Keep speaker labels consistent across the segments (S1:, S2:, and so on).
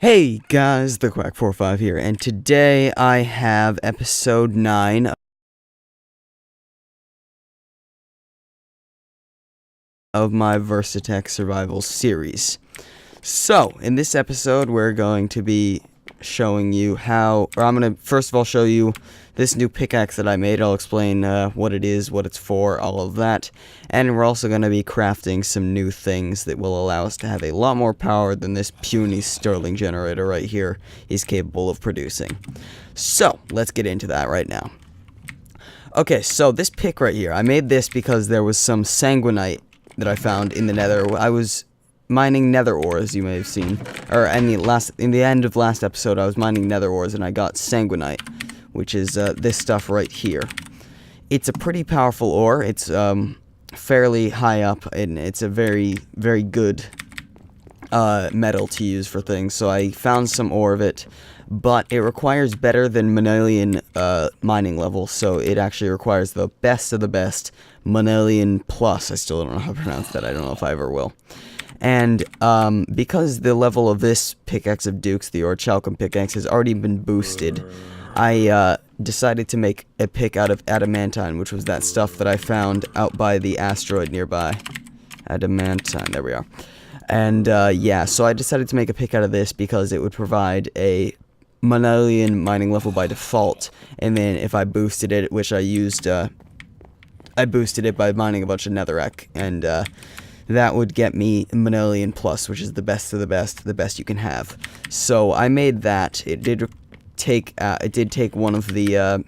S1: Hey guys, the Quack45 here, and today I have episode 9 of my Versatech survival series. So, in this episode we're going to be showing you I'm going to first of all show you this new pickaxe that I made. I'll explain what it is, what it's for, all of that. And we're also going to be crafting some new things that will allow us to have a lot more power than this puny stirling generator right here is capable of producing. So, let's get into that right now. Okay, so this pick right here, I made this because there was some sanguinite that I found in the nether. I was mining nether ore, as you may have seen. Or in the end of last episode, I was mining nether ores and I got sanguinite, which is this stuff right here. It's a pretty powerful ore. It's fairly high up, and it's a very, very good metal to use for things. So I found some ore of it, but it requires better than Manelian mining level. So it actually requires the best of the best, Manelian plus. I still don't know how to pronounce that. I don't know if I ever will. And because the level of this pickaxe of Duke's, the Orichalcum pickaxe, has already been boosted, I decided to make a pick out of adamantine, which was that stuff that I found out by the asteroid nearby. Adamantine, there we are. And yeah, so I decided to make a pick out of this because it would provide a Manelian mining level by default, and then if I boosted it, which I used, I boosted it by mining a bunch of netherrack, and that would get me Manelian plus, which is the best of the best you can have. So I made that. It did take one of the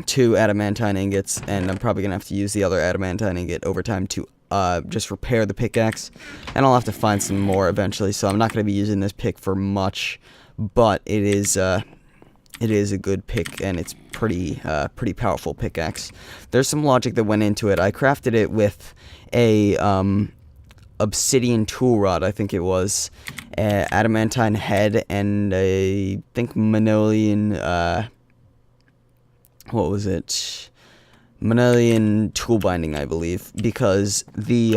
S1: 2 adamantine ingots, and I'm probably gonna have to use the other adamantine ingot over time to just repair the pickaxe, and I'll have to find some more eventually. So I'm not gonna be using this pick for much, but it is a good pick, and it's pretty powerful pickaxe. There's some logic that went into it. I crafted it with a obsidian tool rod, I think it was, adamantine head, and I think Manelian, what was it? Manelian tool binding, I believe, because the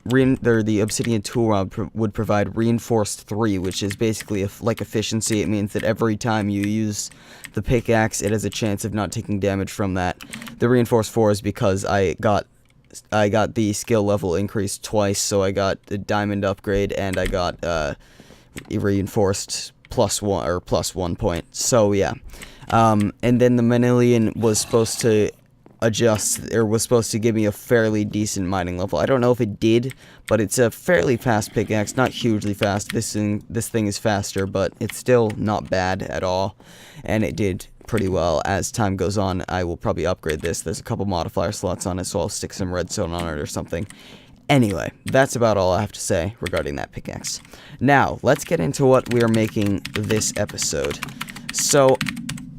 S1: obsidian tool rod would provide reinforced 3, which is basically like efficiency. It means that every time you use the pickaxe, it has a chance of not taking damage from that. The reinforced 4 is because I got the skill level increased twice, so I got a diamond upgrade and I got reinforced +1 point. So yeah, and then the Manelian was supposed to was supposed to give me a fairly decent mining level. I don't know if it did, but it's a fairly fast pickaxe, not hugely fast. This thing is faster, but it's still not bad at all, and it did pretty well. As time goes on, I will probably upgrade this. There's a couple modifier slots on it, so I'll stick some redstone on it or something. Anyway, that's about all I have to say regarding that pickaxe. Now, let's get into what we are making this episode. So,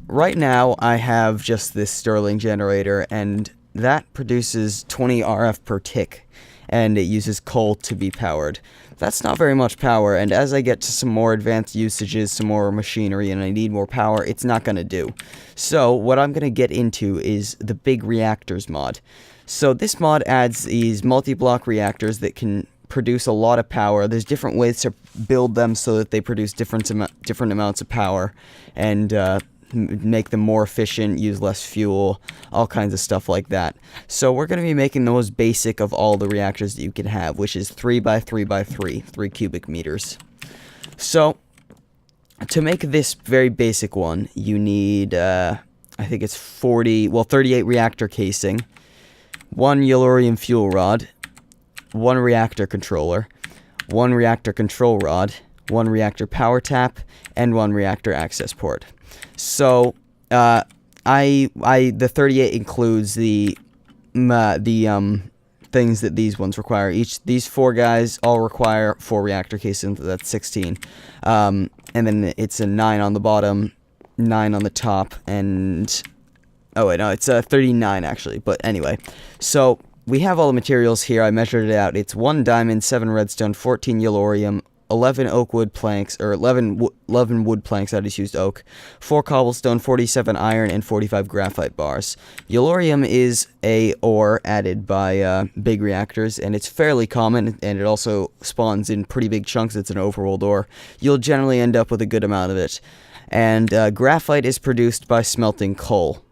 S1: right now, I have just this stirling generator, and that produces 20 RF per tick, and it uses coal to be powered. That's not very much power, and as I get to some more advanced usages, some more machinery, and I need more power, it's not going to do. So, what I'm going to get into is the Big Reactors mod. So, this mod adds these multi-block reactors that can produce a lot of power. There's different ways to build them so that they produce different amounts of power, and make them more efficient, use less fuel, all kinds of stuff like that. So we're going to be making the most basic of all the reactors that you can have, which is 3x3x3, 3 cubic meters. So, to make this very basic one, you need, I think it's 38 reactor casing, 1 Yellorium fuel rod, 1 reactor controller, 1 reactor control rod, 1 reactor power tap, and 1 reactor access port. So, the 38 includes the things that these ones require. These 4 guys all require 4 reactor casings. That's 16. And then it's a 9 on the bottom, 9 on the top, and oh wait, no, it's 39 actually. But anyway, so we have all the materials here. I measured it out. It's 1 diamond, 7 redstone, 14 yellorium, 11 oak wood planks, or 11 wood planks. I just used oak, 4 cobblestone, 47 iron, and 45 graphite bars. Yellorium is a ore added by Big Reactors, and it's fairly common, and it also spawns in pretty big chunks. It's an overworld ore. You'll generally end up with a good amount of it. And graphite is produced by smelting coal.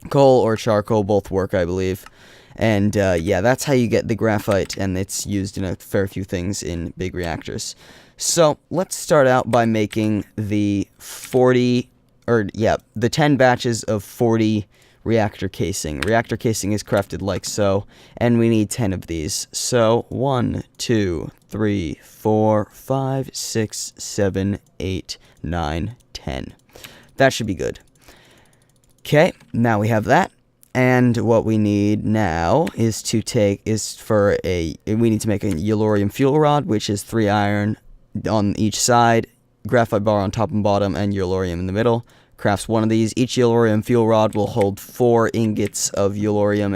S1: Coal or charcoal both work, I believe. And, yeah, that's how you get the graphite, and it's used in a fair few things in Big Reactors. So, let's start out by making the 10 batches of 40 reactor casing. Reactor casing is crafted like so, and we need 10 of these. So, 1, 2, 3, 4, 5, 6, 7, 8, 9, 10. That should be good. Okay, now we have that. And what we need now is we need to make a yellorium fuel rod, which is 3 iron on each side, graphite bar on top and bottom, and yellorium in the middle. Crafts one of these. Each yellorium fuel rod will hold 4 ingots of yellorium,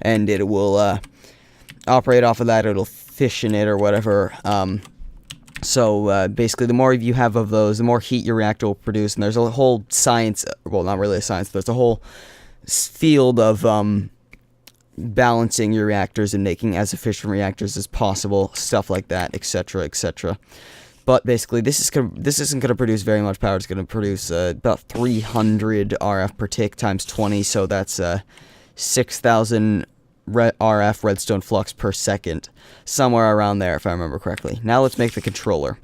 S1: and it will operate off of that. It'll fission it or whatever. So basically, the more you have of those, the more heat your reactor will produce. And there's a whole science, well, not really a science, but there's a whole field of balancing your reactors and making as efficient reactors as possible, stuff like that, etc., etc. But basically, this isn't going to produce very much power. It's going to produce about 300 RF per tick times 20, so that's 6,000 RF redstone flux per second, somewhere around there, if I remember correctly. Now let's make the controller.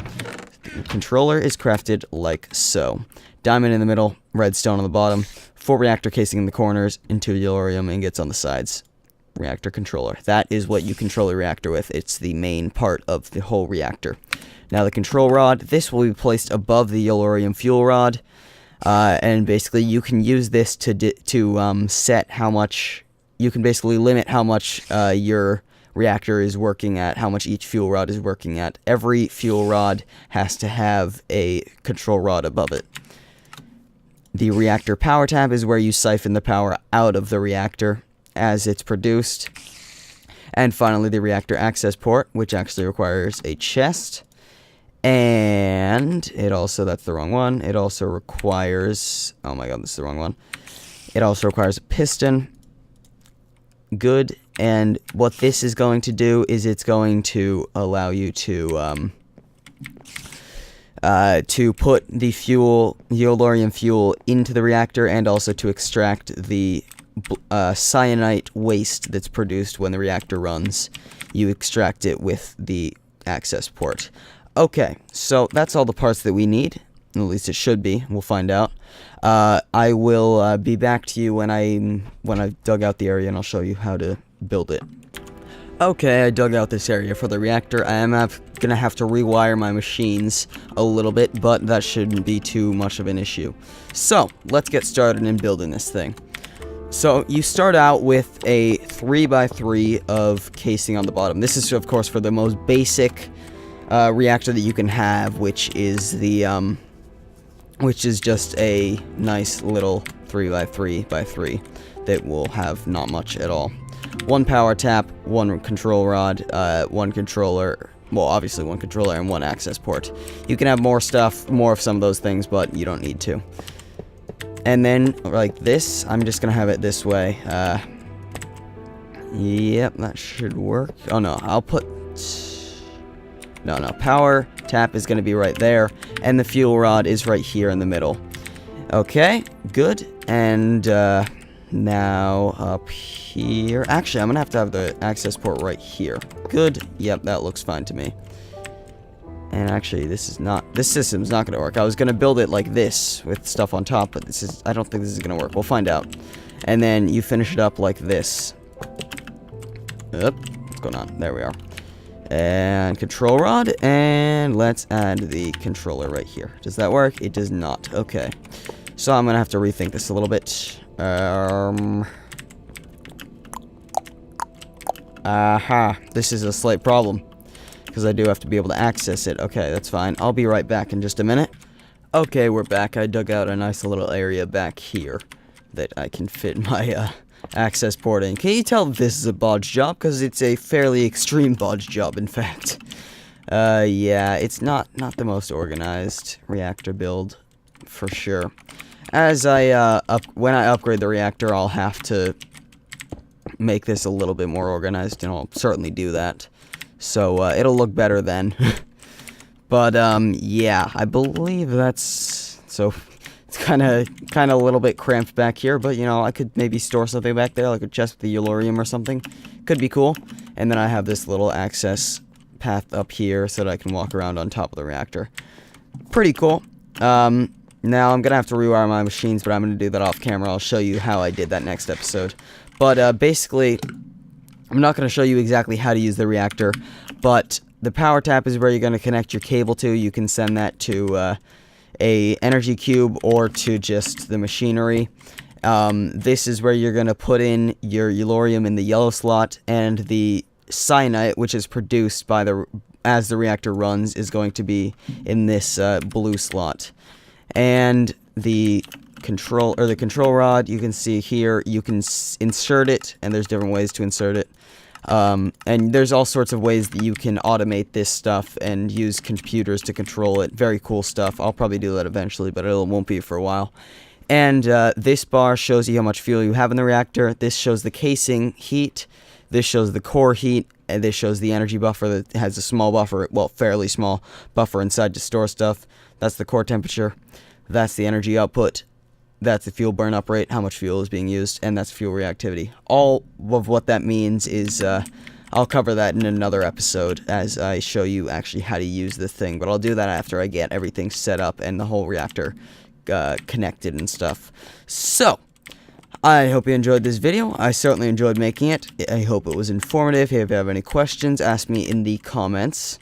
S1: The controller is crafted like so: diamond in the middle, redstone on the bottom, 4 reactor casing in the corners, and 2 yellorium ingots on the sides. Reactor controller. That is what you control a reactor with. It's the main part of the whole reactor. Now the control rod. This will be placed above the yellorium fuel rod, and basically you can use this to set how much. You can basically limit how much your reactor is working at, how much each fuel rod is working at. Every fuel rod has to have a control rod above it. The reactor power tab is where you siphon the power out of the reactor as it's produced. And finally, the reactor access port, which actually requires a chest. And it also, that's the wrong one. It also requires, oh my god, this is the wrong one. It also requires a piston. Good. And what this is going to do is it's going to allow you to put the yellorium fuel into the reactor, and also to extract the cyanite waste that's produced when the reactor runs. You extract it with the access port. Okay, so that's all the parts that we need. At least it should be. We'll find out. I will be back to you when I've dug out the area, and I'll show you how to build it. Okay, I dug out this area for the reactor. I am gonna have to rewire my machines a little bit, but that shouldn't be too much of an issue. So, let's get started in building this thing. So, you start out with a 3x3 of casing on the bottom. This is, of course, for the most basic reactor that you can have, which is just a nice little 3x3x3 that will have not much at all. 1 power tap, 1 control rod, 1 controller, well, obviously 1 controller, and 1 access port. You can have more stuff, more of some of those things, but you don't need to. And then, like this, I'm just gonna have it this way. Yep, that should work. Oh no, I'll put... No, power tap is gonna be right there, and the fuel rod is right here in the middle. Okay, good. And, now, up here... Actually, I'm gonna have to have the access port right here. Good. Yep, that looks fine to me. And actually, this system's not gonna work. I was gonna build it like this, with stuff on top, but I don't think this is gonna work. We'll find out. And then you finish it up like this. Oop, what's going on? There we are. And control rod, and let's add the controller right here. Does that work? It does not. Okay. So I'm gonna have to rethink this a little bit. This is a slight problem, because I do have to be able to access it. Okay, that's fine. I'll be right back in just a minute. Okay, we're back. I dug out a nice little area back here that I can fit my access port in. Can you tell this is a bodge job? Because it's a fairly extreme bodge job, in fact. Yeah, it's not the most organized reactor build, for sure. As when I upgrade the reactor, I'll have to make this a little bit more organized, and I'll certainly do that. So, it'll look better then. But, yeah, I believe that's... So, it's kind of a little bit cramped back here, but, you know, I could maybe store something back there, like a chest with the Yellorium or something. Could be cool. And then I have this little access path up here so that I can walk around on top of the reactor. Pretty cool. Now I'm gonna have to rewire my machines, but I'm gonna do that off camera. I'll show you how I did that next episode. But basically, I'm not gonna show you exactly how to use the reactor, but the power tap is where you're gonna connect your cable to. You can send that to a energy cube or to just the machinery. This is where you're gonna put in your Yellorium in the yellow slot, and the sanguinite, which is produced by as the reactor runs, is going to be in this blue slot. And the control rod, you can see here, you can insert it, and there's different ways to insert it. And there's all sorts of ways that you can automate this stuff and use computers to control it. Very cool stuff. I'll probably do that eventually, but it won't be for a while. And this bar shows you how much fuel you have in the reactor. This shows the casing heat. This shows the core heat, and this shows the energy buffer that has a small buffer, well, fairly small buffer inside to store stuff. That's the core temperature. That's the energy output. That's the fuel burn-up rate, how much fuel is being used, and that's fuel reactivity. All of what that means is, I'll cover that in another episode as I show you actually how to use the thing, but I'll do that after I get everything set up and the whole reactor connected and stuff. So, I hope you enjoyed this video. I certainly enjoyed making it. I hope it was informative. If you have any questions, ask me in the comments.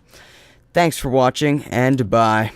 S1: Thanks for watching, and bye.